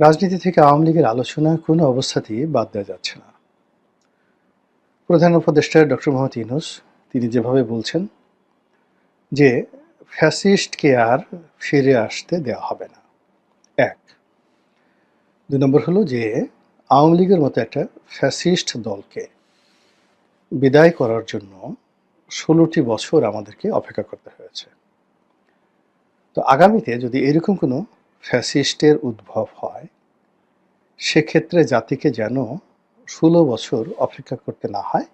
রাজনীতি থেকে আওয়ামী লীগের আলোচনা কোনো অবস্থাতেই বাদ দেওয়া যাচ্ছে না। প্রধান উপদেষ্টা ডক্টর মোহাম্মদ ইউনূস তিনি যেভাবে বলছেন যে ফ্যাসিস্টকে আর ফিরে আসতে দেওয়া হবে না। এক, ২ নম্বর হলো যে আওয়ামী লীগের মতো একটা ফ্যাসিস্ট দলকে বিদায় করার জন্য ১৬টি বছর আমাদেরকে অপেক্ষা করতে হয়েছে। তো আগামীতে যদি এরকম কোনো ফ্যাসিস্টের উদ্ভব হয়, সেক্ষেত্রে জাতিকে যেন ১৬ বছর অপেক্ষা করতে না হয়।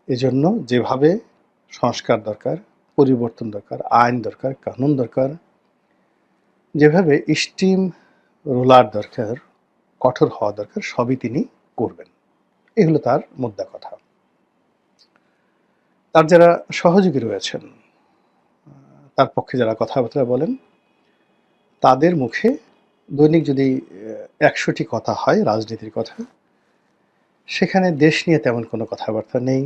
এজন্য যেভাবে সংস্কার দরকার, পরিবর্তন দরকার, আইন দরকার, কানুন দরকার, যেভাবে স্টিম রোলার দরকার, কঠোর হওয়া দরকার, সবই তিনি করবেন। এই হলো তার মোদ্দা কথা। তার যারা সহযোগী রয়েছেন, তার পক্ষে যারা কথাবার্তা বলেন, তাদের মুখে দৈনিক যদি ১০০টি কথা হয় রাজনীতির কথা, সেখানে দেশ নিয়ে তেমন কোনো কথাবার্তা নেই,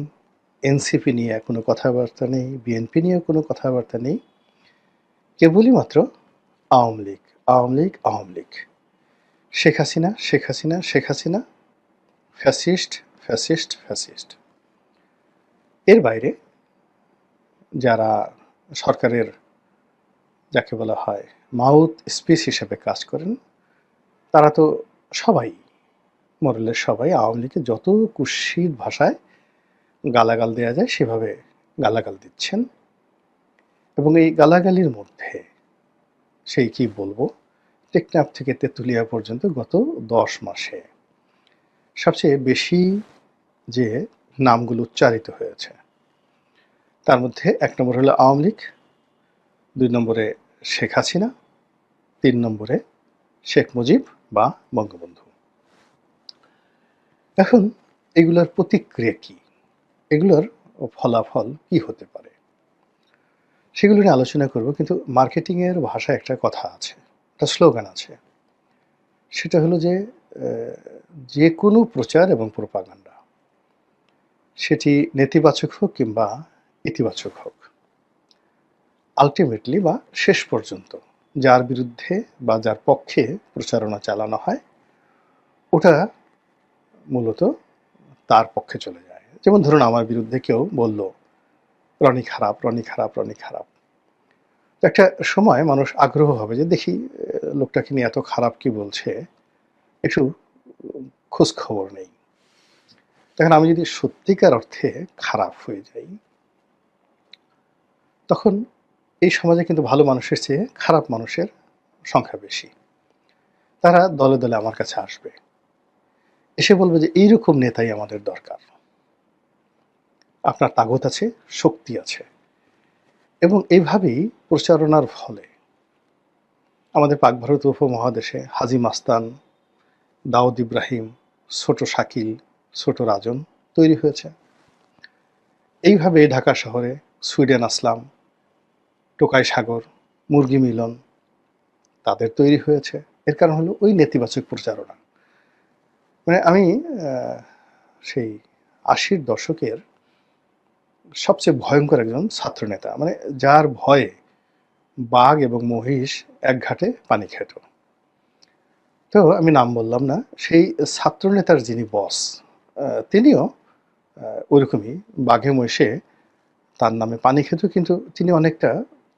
এনসিপি নিয়ে কোনো কথাবার্তা নেই, বিএনপি নিয়েও কোনো কথাবার্তা নেই। কেবলই মাত্র Awami League, Awami League, Awami League. Sheikh Hasina, Sheikh Hasina, Sheikh Hasina, fascist, fascist, fascist. এর বাইরে যারা সরকারের যাকে বলা হয় মাউথ স্পিচ হিসেবে কাজ করেন, তারা তো সবাই মোরেলের সবাই আওয়ামী লীগের যত কুৎসিত ভাষায় গালাগাল দেয়া যায় সেভাবে গালাগাল দিচ্ছেন। এবং এই গালাগালির মধ্যে সেই কি বলবো, টেকনাফ থেকে তেঁতুলিয়া পর্যন্ত গত ১০ মাসে সবচেয়ে বেশি যে নামগুলো উচ্চারিত হয়েছে, তার মধ্যে ১ নম্বর হলো আওয়ামী লীগ, ২ নম্বরে শেখ হাসিনা, ৩ নম্বরে শেখ মুজিব বা বঙ্গবন্ধু। এখন এগুলোর প্রতিক্রিয়া কি, এগুলোর ফলাফল কি হতে পারে, সেগুলো নিয়ে আলোচনা করব। কিন্তু মার্কেটিংয়ের ভাষায় একটা কথা আছে, একটা স্লোগান আছে, সেটা হলো যে যে কোনো প্রচার এবং প্রোপাগান্ডা, সেটি নেতিবাচক হোক কিংবা ইতিবাচক হোক, আলটিমেটলি বা শেষ পর্যন্ত যার বিরুদ্ধে বা যার পক্ষে প্রচারণা চালানো হয়, ওটা মূলত তার পক্ষে চলে যায়। যেমন ধরুন আমার বিরুদ্ধে কেউ বলল রনি খারাপ, রনি খারাপ, রনি খারাপ। তো একটা সময় মানুষ আগ্রহ হবে যে দেখি লোকটাকে নিয়ে এত খারাপ কি বলছে, একটু খোঁজ খবর নেই। তখন আমি যদি সত্যিকার অর্থে খারাপ হয়ে যাই, তখন এই সমাজে কিন্তু ভালো মানুষের চেয়ে খারাপ মানুষের সংখ্যা বেশি। তারা দলে দলে আমার কাছে আসবে, এসে বলবে যে এইরকম নেতাই আমাদের দরকার, আপনার তাগত আছে, শক্তি আছে। এবং এইভাবেই প্রচারণার ফলে আমাদের পাক ভারত উপমহাদেশে হাজী মাস্তান, দাউদ ইব্রাহিম, ছোট শাকিল, ছোট রাজন তৈরি হয়েছে। এইভাবে ঢাকা শহরে সুইডেন আসলাম, টোকাই সাগর, মুরগি মিলন, তাদের তৈরি হয়েছে। এর কারণ হলো ওই নেতিবাচক প্রচারণা। মানে আমি সেই ৮০-র দশকের সবচেয়ে ভয়ঙ্কর একজন ছাত্রনেতা, মানে যার ভয়ে বাঘ এবং মহিষ এক ঘাটে পানি খেত। তো আমি নাম বললাম না, সেই ছাত্রনেতার যিনি বস, তিনিও ওইরকমই বাঘে মহিষে তার নামে পানি খেত, কিন্তু তিনি অনেকটা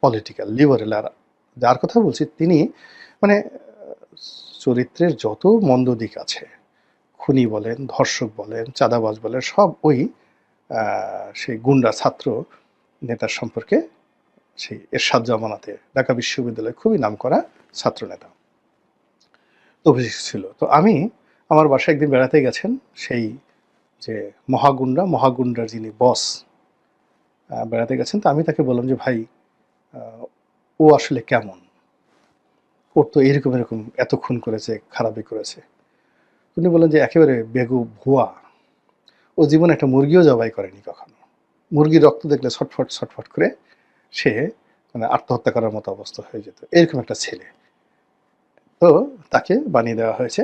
পলিটিক্যাল লিবারেল। আর যার কথা বলছি তিনি মানে চরিত্রের যত মন্দ দিক আছে, খুনি বলেন, ধর্ষক বলেন, চাঁদাবাজ বলেন, সব ওই সেই গুন্ডা ছাত্র নেতার সম্পর্কে সেই এরশাদ জামানাতে ঢাকা বিশ্ববিদ্যালয়ে খুবই নামকরা ছাত্রনেতা অভিষেক ছিল। তো আমি আমার বাসায় একদিন বেড়াতে গেছেন সেই যে মহাগুন্ডার যিনি বস বেড়াতে গেছেন। তো আমি তাকে বললাম যে ভাই, ও আসলে কেমন, ওর তো এরকম এরকম এত খুন করেছে, খারাপই করেছে। উনি বললেন যে একেবারে বেগু ভুয়া, ও জীবনে একটা মুরগিও জবাই করেনি কখনো, মুরগির রক্ত দেখলে ছটফট ছটফট করে সে মানে আত্মহত্যা করার মতো অবস্থা হয়ে যেত, এরকম একটা ছেলে। তো তাকে বানিয়ে দেওয়া হয়েছে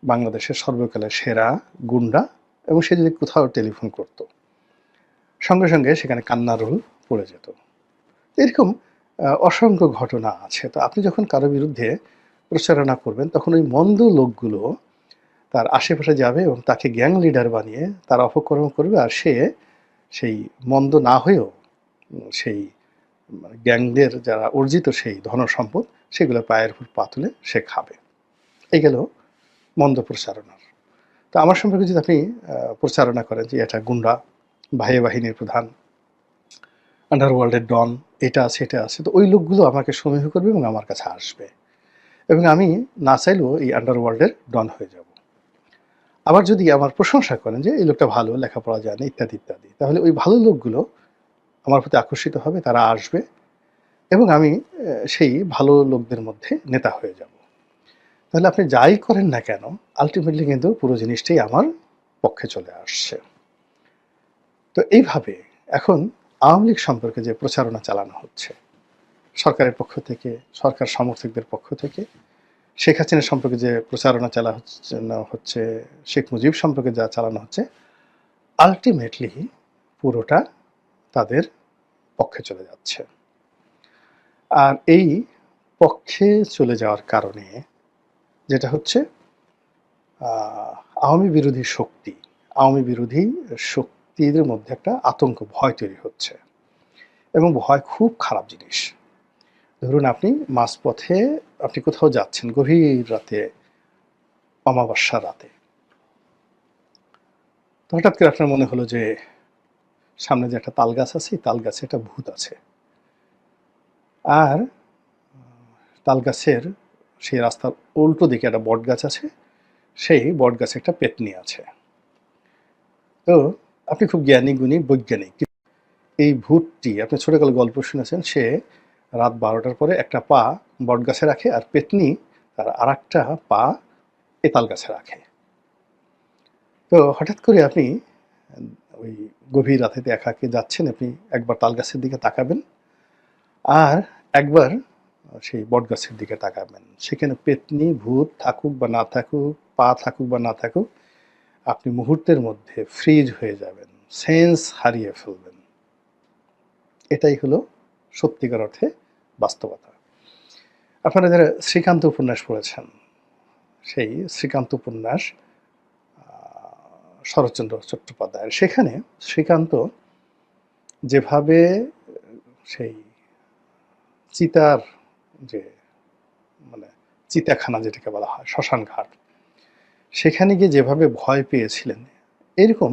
বাংলাদেশের সর্বকালের সেরা গুন্ডা। এবং সে যদি কোথাও টেলিফোন করতো, সঙ্গে সঙ্গে সেখানে কান্নার রোল পড়ে যেত। এরকম অসংখ্য ঘটনা আছে। তো আপনি যখন কারো বিরুদ্ধে প্রচারণা করবেন, তখন ওই মন্দ লোকগুলো তার আশেপাশে যাবে এবং তাকে গ্যাং লিডার বানিয়ে তার অপকর্ম করবে, আর সে সেই মন্দ না হয়েও সেই গ্যাংদের যারা অর্জিত সেই ধনসম্পদ সেগুলো পায়ের উপর পা তুলে সে খাবে। এই গেল মন্দ প্রচারণার। তো আমার সম্পর্কে যদি আপনি প্রচারণা করেন যে এটা গুন্ডা, বাহিনী বাহিনীর প্রধান, আন্ডারওয়ার্ল্ডের ডন, এটা আছে এটা আছে, তো ওই লোকগুলো আমাকে সমীহ করবে এবং আমার কাছে আসবে, এবং আমি না চাইলেও এই আন্ডারওয়ার্ল্ডের ডন হয়ে যাব। আবার যদি আমার প্রশংসা করেন যে এই লোকটা ভালো, লেখাপড়া জানে, ইত্যাদি ইত্যাদি, তাহলে ওই ভালো লোকগুলো আমার প্রতি আকর্ষিত হবে, তারা আসবে এবং আমি সেই ভালো লোকদের মধ্যে নেতা হয়ে যাব। তাহলে আপনি যাই করেন না কেন, আলটিমেটলি কিন্তু পুরো জিনিসটাই আমার পক্ষে চলে আসছে। তো এইভাবে এখন আওয়ামী লীগ সম্পর্কে যে প্রচারণা চালানো হচ্ছে সরকারের পক্ষ থেকে, সরকার সমর্থকদের পক্ষ থেকে, শেখ হাসিনা সম্পর্কে যে প্রচারণা হচ্ছে, শেখ মুজিব সম্পর্কে যা চালানো হচ্ছে, আলটিমেটলি পুরোটা তাদের পক্ষে চলে যাচ্ছে। আর এই পক্ষে চলে যাওয়ার কারণে যেটা হচ্ছে, আওয়ামী বিরোধী শক্তির মধ্যে একটা আতঙ্ক, ভয় তৈরি হচ্ছে, এবং ভয় খুব খারাপ জিনিস। ধরুন আপনি মাঝপথে আপনি কোথাও যাচ্ছেন গভীর রাতে, অমাবস্যা রাতে, তো হঠাৎ করে আপনার মনে হলো যে সামনে যে একটা তাল গাছ আছে, তাল গাছে একটা ভূত আছে, আর তাল গাছের সেই রাস্তার উল্টো দিকে একটা বট গাছ আছে, সেই বট গাছে একটা পেতনি আছে। তো আপনি খুব জ্ঞানী গুণী বৈজ্ঞানিক, এই ভূতটি আপনি ছোটকালে গল্প শুনেছেন, সে রাত 12টার পরে একটা পা বট গাছে রাখে, আর পেতনি তার আর একটা পা এ তাল গাছে রাখে। তো হঠাৎ করে আপনি ওই গভীর রাতে একাকে যাচ্ছেন, আপনি একবার তাল গাছের দিকে তাকাবেন আর একবার সেই বট গাছের দিকে তাকাবেন, সেখানে পেতনি ভূত থাকুক বা না থাকুক, পা থাকুক বা না থাকুক, আপনি মুহূর্তের মধ্যে ফ্রিজ হয়ে যাবেন, সেন্স হারিয়ে ফেলবেন। এটাই হলো সত্যিকার অর্থে বাস্তবতা। আপনারা যারা শ্রীকান্ত উপন্যাস পড়েছেন, সেই শ্রীকান্ত উপন্যাস শরৎচন্দ্র চট্টোপাধ্যায়ের, সেখানে শ্রীকান্ত যেভাবে সেই চিতার যে মানে চিতাখানা যেটাকে বলা হয়, শ্মশান ঘাট, সেখানে গিয়ে যেভাবে ভয় পেয়েছিলেন, এরকম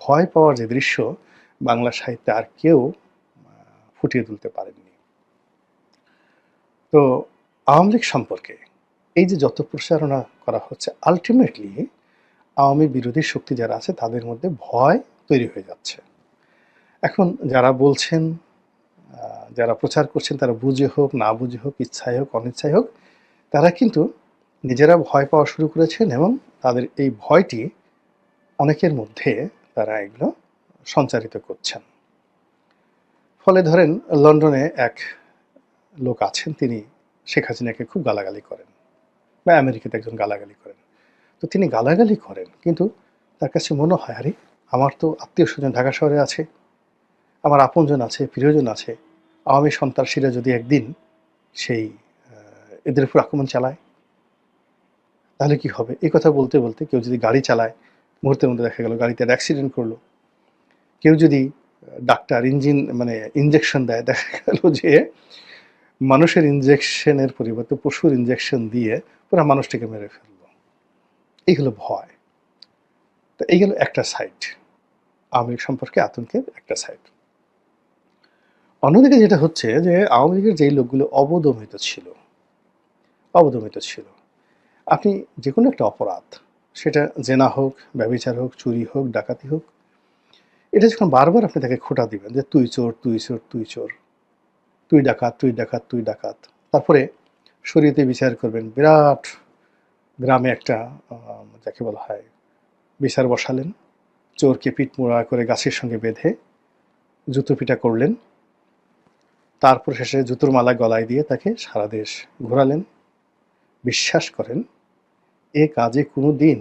ভয় পাওয়ার যে দৃশ্য বাংলা সাহিত্যে আর কেউ ফুটিয়ে তুলতে পারেননি। তো আওয়ামী লীগ সম্পর্কে এই যে যত প্রচারণা করা হচ্ছে, আলটিমেটলি আওয়ামী বিরোধী শক্তি যারা আছে তাদের মধ্যে ভয় তৈরি হয়ে যাচ্ছে। এখন যারা বলছেন, যারা প্রচার করছেন, তারা বুঝে হোক না বুঝে হোক, ইচ্ছায় হোক অনিচ্ছায় হোক, তারা কিন্তু নিজেরা ভয় পাওয়া শুরু করেছেন, এবং তাদের এই ভয়টি অনেকের মধ্যে তারা এগুলো সঞ্চারিত করছেন। ফলে ধরেন লন্ডনে এক লোক আছেন, তিনি শেখ হাসিনাকে খুব গালাগালি করেন, বা আমেরিকাতে একজন গালাগালি করেন। তো তিনি গালাগালি করেন, কিন্তু তার কাছে মনে হয়, আরে আমার তো আত্মীয় স্বজন ঢাকা শহরে আছে, আমার আপনজন আছে, প্রিয়জন আছে, আওয়ামী সন্ত্রাসীরা যদি একদিন সেই এদের উপর আক্রমণ চালায় তাহলে কি হবে? এই কথা বলতে বলতে কেউ যদি গাড়ি চালায়, মুহূর্তের মধ্যে দেখা গেল গাড়িতে একটা অ্যাক্সিডেন্ট করলো। কেউ যদি ডাক্তার ইঞ্জেকশন দেয়, দেখা গেল যে মানুষের ইঞ্জেকশনের পরিবর্তে পশুর ইঞ্জেকশন দিয়ে পুরো মানুষটিকে মেরে ফেললো। এই হলো ভয়। তো এই গেল একটা সাইড, আওয়ামী লীগ সম্পর্কে আতঙ্কের একটা সাইড। অন্যদিকে যেটা হচ্ছে যে আওয়ামী লীগের যেই লোকগুলো অবদমিত ছিল, আপনি যে কোনো একটা অপরাধ, সেটা জেনা হোক, ব্যভিচার হোক, চুরি হোক, ডাকাতি হোক, এটা যখন বারবার আপনি তাকে খোঁটা দিবেন যে তুই চোর, তুই চোর, তুই চোর, তুই ডাকাত, তুই ডাকাত, তুই ডাকাত, তারপরে শরীয়তে বিচার করবেন, বিরাট গ্রামে একটা যাকে বলা হয় বিচার বসালেন, চোরকে পিঠমোড়া করে গাছের সঙ্গে বেঁধে জুতো পিটা করলেন, তারপর শেষে জুতোর মালা গলায় দিয়ে তাকে সারা দেশ ঘোরালেন। বিশ্বাস করেন এ কাজে কোনো দিন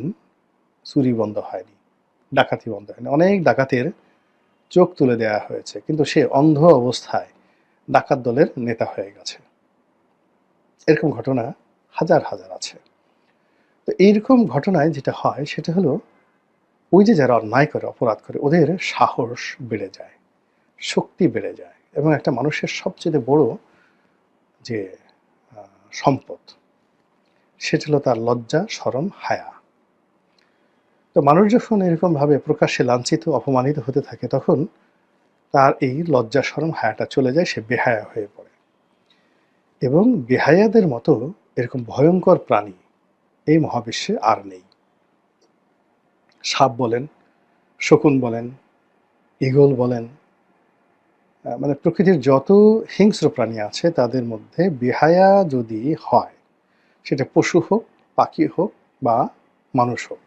চুরি বন্ধ হয়নি, ডাকাতি বন্ধ হয়নি। অনেক ডাকাতের চোখ তুলে দেওয়া হয়েছে, কিন্তু সে অন্ধ অবস্থায় ডাকাত দলের নেতা হয়ে গেছে। এরকম ঘটনা হাজার হাজার আছে। তো এইরকম ঘটনায় যেটা হয় সেটা হলো ওই যে যারা অন্যায় করে, অপরাধ করে, ওদের সাহস বেড়ে যায়, শক্তি বেড়ে যায়, এবং একটা মানুষের সবচেয়ে বড় যে সম্পদ সেটা হলো তার লজ্জা, শরম, হায়া। তো মানুষ যখন এরকমভাবে প্রকাশ্যে লাঞ্ছিত, অপমানিত হতে থাকে, তখন তার এই লজ্জা, শরম, হায়াটা চলে যায়, সে বেহায়া হয়ে পড়ে। এবং বেহায়াদের মতো এরকম ভয়ঙ্কর প্রাণী এই মহাবিশ্বে আর নেই। সাপ বলেন, শকুন বলেন, ঈগল বলেন, মানে প্রকৃতির যত হিংস্র প্রাণী আছে তাদের মধ্যে বেহায়া যদি হয়, সেটা পশু হোক, পাখি হোক বা মানুষ হোক,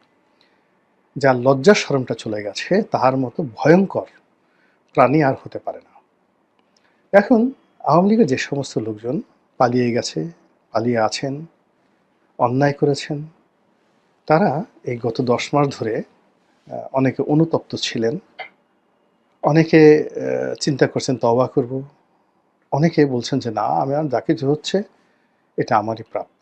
যার লজ্জার শরমটা চলে গেছে, তার মতো ভয়ঙ্কর প্রাণী আর হতে পারে না। এখন আওয়ামী লীগের যে সমস্ত লোকজন পালিয়ে গেছে, পালিয়ে আছেন, অন্যায় করেছেন, তারা এই গত 10 মাস ধরে অনেকে অনুতপ্ত ছিলেন, অনেকে চিন্তা করছেন তওবা করব, অনেকে বলছেন যে না, আমি আর যা কিছু হচ্ছে এটা আমারই প্রাপ্য।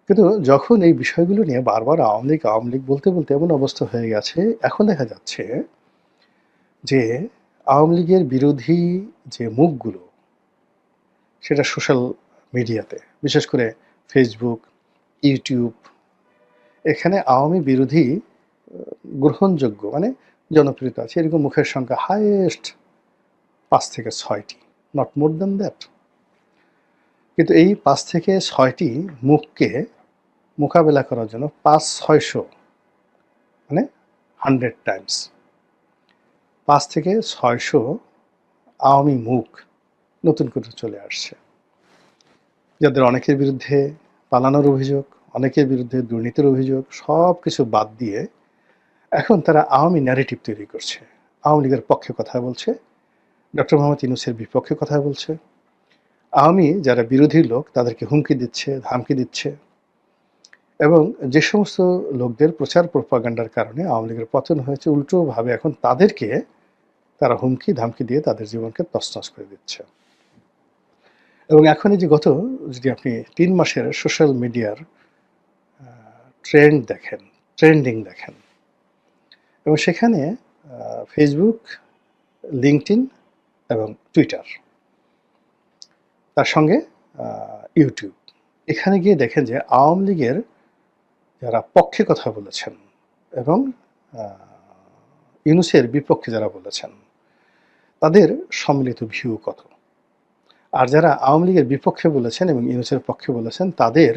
কিন্তু যখন এই বিষয়গুলো নিয়ে বারবার আওয়ামী লীগ বলতে বলতে এমন অবস্থা হয়ে গেছে, এখন দেখা যাচ্ছে যে আওয়ামী লীগের বিরোধী যে মুখগুলো, সেটা সোশ্যাল মিডিয়াতে, বিশেষ করে ফেসবুক, ইউটিউব, এখানে আওয়ামী বিরোধী গ্রহণযোগ্য মানে জনপ্রিয়তা আছে এরকম মুখের সংখ্যা হাইয়েস্ট 5 থেকে 6টি, নট মোর দ্যান দ্যাট। কিন্তু এই 5 থেকে 6টি মুখকে মোকাবেলা করার জন্য 500-600 মানে 100 টাইমস 5 থেকে 600 আওয়ামী মুখ নতুন করে চলে আসছে, যাদের অনেকের বিরুদ্ধে পালানোর অভিযোগ, অনেকের বিরুদ্ধে দুর্নীতির অভিযোগ, সব কিছু বাদ দিয়ে এখন তারা আওয়ামী ন্যারেটিভ তৈরি করছে, আওয়ামী লীগের পক্ষে কথা বলছে, ডক্টর মোহাম্মদ ইউনূসের বিপক্ষে কথা বলছে, আওয়ামী যারা বিরোধী লোক তাদেরকে হুমকি দিচ্ছে, ধামকি দিচ্ছে। এবং যে সমস্ত লোকদের প্রচার প্রোপাগান্ডার কারণে আওয়ামী লীগের পতন হয়েছে, উল্টোভাবে এখন তাদেরকে তারা হুমকি ধামকি দিয়ে তাদের জীবনকে তছনছ করে দিচ্ছে। এবং এখন এই যে গত, যদি আপনি 3 মাসের সোশ্যাল মিডিয়ার ট্রেন্ডিং দেখেন, এবং সেখানে ফেসবুক, লিঙ্কডইন এবং টুইটার, তার সঙ্গে ইউটিউব, এখানে গিয়ে দেখেন যে আওয়ামী লীগের যারা পক্ষে কথা বলেছেন এবং ইউনূসের বিপক্ষে যারা বলেছেন, তাদের সম্মিলিত ভিউ কত, আর যারা আওয়ামী লীগের বিপক্ষে বলেছেন এবং ইউনূসের পক্ষে বলেছেন তাদের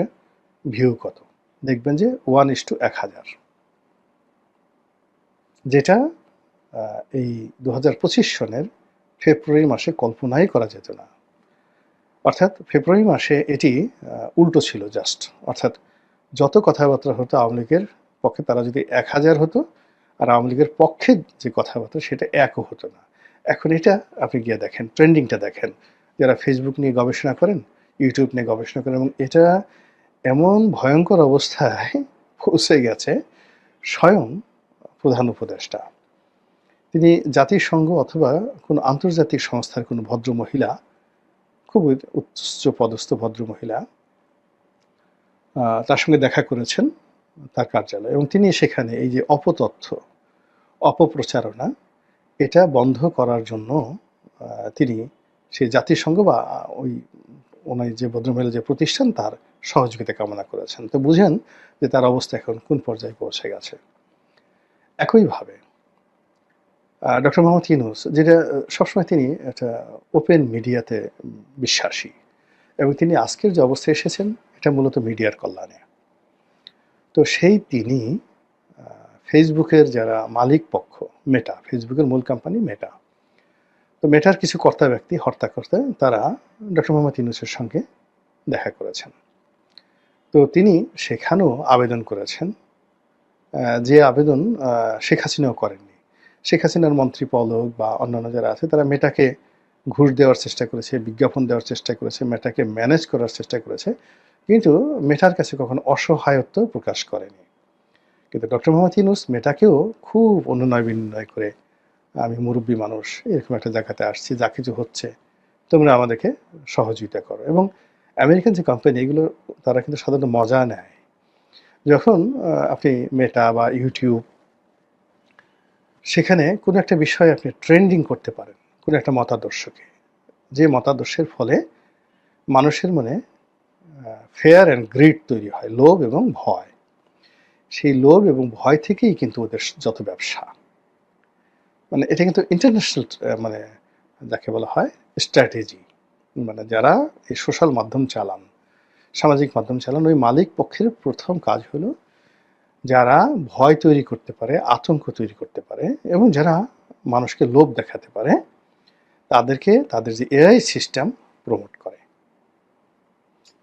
ভিউ কত, দেখবেন যে 1:1000, যেটা এই 2025 সনের ফেব্রুয়ারি মাসে কল্পনাই করা যেত না। অর্থাৎ ফেব্রুয়ারি মাসে এটি উল্টো ছিল জাস্ট, অর্থাৎ যত কথাবার্তা হতো আওয়ামী লীগের পক্ষে, তারা যদি 1000 হতো, আর আওয়ামী লীগের পক্ষে যে কথাবার্তা সেটা একও হতো না। এখন এটা আপনি গিয়ে দেখেন, ট্রেন্ডিংটা দেখেন, যারা ফেসবুক নিয়ে গবেষণা করেন, ইউটিউব নিয়ে গবেষণা করেন, এবং এটা এমন ভয়ঙ্কর অবস্থায় পৌঁছে গেছে, স্বয়ং প্রধান উপদেষ্টা, তিনি জাতিসংঘ অথবা কোনো আন্তর্জাতিক সংস্থার কোনো ভদ্রমহিলা, খুবই উচ্চ পদস্থ ভদ্রমহিলা, তার সঙ্গে দেখা করেছেন তার কার্যালয়ে, এবং তিনি সেখানে এই যে অপতথ্য, অপপ্রচারণা, এটা বন্ধ করার জন্য তিনি সেই জাতিসংঘ বা ওই ওনার যে ভদ্রমহিলা যে প্রতিষ্ঠান, তার সহযোগিতা কামনা করেছেন। তো বুঝেন যে তার অবস্থা এখন কোন পর্যায়ে পৌঁছে গেছে। একইভাবে ডক্টর মোহাম্মদ ইউনূস, যেটা সবসময় তিনি একটা ওপেন মিডিয়াতে বিশ্বাসী, এবং তিনি আজকের যে অবস্থায় এসেছেন এটা মূলত মিডিয়ার কল্যাণে। তো সেই তিনি ফেসবুকের যারা মালিক পক্ষ, মেটা, ফেসবুকের মূল কোম্পানি মেটা, তো মেটার কিছু কর্তা ব্যক্তি, হর্তাকর্তা, তারা ডক্টর মোহাম্মদ ইউনূসের সঙ্গে দেখা করেছেন। তো তিনি সেখানেও আবেদন করেছেন, যে আবেদন শেখ হাসিনাও করেননি। শেখ হাসিনার মন্ত্রী পলক বা অন্যান্য যারা আছে, তারা মেটাকে ঘুষ দেওয়ার চেষ্টা করেছে, বিজ্ঞাপন দেওয়ার চেষ্টা করেছে, মেটাকে ম্যানেজ করার চেষ্টা করেছে, কিন্তু মেটার কাছে কখনো অসহায়ত্ব প্রকাশ করেনি। কিন্তু ডক্টর মোহাম্মদ ইউনূস মেটাকেও খুব অনুনয় বিনয় করে, আমি মুরব্বী মানুষ, এরকম একটা জায়গাতে আসছি, যা কিছু হচ্ছে তোমরা আমাদেরকে সহযোগিতা করো। এবং আমেরিকান যে কোম্পানি এগুলো তারা কিন্তু সাধারণত মজা নেয়। যখন আপনি মেটা বা ইউটিউব সেখানে কোনো একটা বিষয় আপনি ট্রেন্ডিং করতে পারেন, কোনো একটা মতাদর্শকে। যে মতাদর্শের ফলে মানুষের মনে ফেয়ার অ্যান্ড গ্রিড তৈরি হয়, লোভ এবং ভয়। সেই লোভ এবং ভয় থেকেই কিন্তু ওদের যত ব্যবসা। মানে এটা কিন্তু ইন্টারন্যাশনাল মানে যাকে বলা হয় স্ট্র্যাটেজি। মানে যারা এই সোশ্যাল মাধ্যম চালান, সামাজিক মাধ্যম চালান, ওই মালিক পক্ষের প্রথম কাজ হলো যারা ভয় তৈরি করতে পারে, আতঙ্ক তৈরি করতে পারে এবং যারা মানুষকে লোভ দেখাতে পারে তাদেরকে তাদের যে এআই সিস্টেম প্রমোট করে।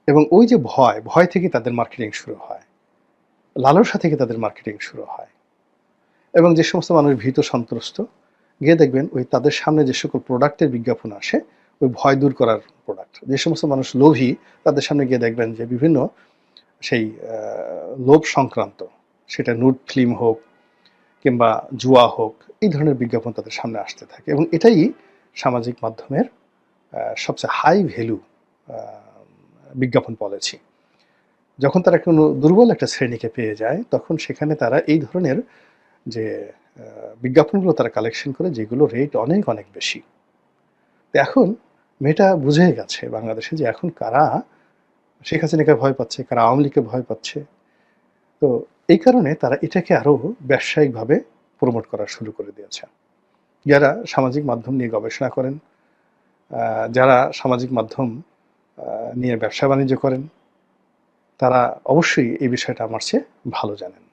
এবং ওই যে ভয় থেকে তাদের মার্কেটিং শুরু হয়, লালসা থেকে তাদের মার্কেটিং শুরু হয়। এবং যে সমস্ত মানুষ ভীত সন্ত্রস্ত, গিয়ে দেখবেন ওই তাদের সামনে যে সকল প্রোডাক্টের বিজ্ঞাপন আসে ওই ভয় দূর করার প্রোডাক্ট। যে সমস্ত মানুষ লোভী তাদের সামনে গিয়ে দেখবেন যে বিভিন্ন সেই লোভ সংক্রান্ত, সেটা নুড ফিল্ম হোক কিংবা জুয়া হোক, এই ধরনের বিজ্ঞাপন তাদের সামনে আসতে থাকে। এবং এটাই সামাজিক মাধ্যমের সবচেয়ে হাই ভ্যালু বিজ্ঞাপন পলিসি। যখন তারা কোনো দুর্বল একটা শ্রেণীকে পেয়ে যায় তখন সেখানে তারা এই ধরনের যে বিজ্ঞাপনগুলো তারা কালেকশন করে যেগুলো রেট অনেক অনেক বেশি। তো এখন মেয়েটা বুঝে গেছে বাংলাদেশে যে এখন কারা শেখ হাসিনাকে ভয় পাচ্ছে, কারা আওয়ামী লীগকে ভয় পাচ্ছে। তো এই কারণে তারা এটাকে আরও ব্যবসায়িকভাবে প্রমোট করা শুরু করে দিয়েছে। যারা সামাজিক মাধ্যম নিয়ে গবেষণা করেন, যারা সামাজিক মাধ্যম নিয়ে ব্যবসা বাণিজ্য করেন, তারা অবশ্যই এই বিষয়টা আমার চেয়ে ভালো জানেন।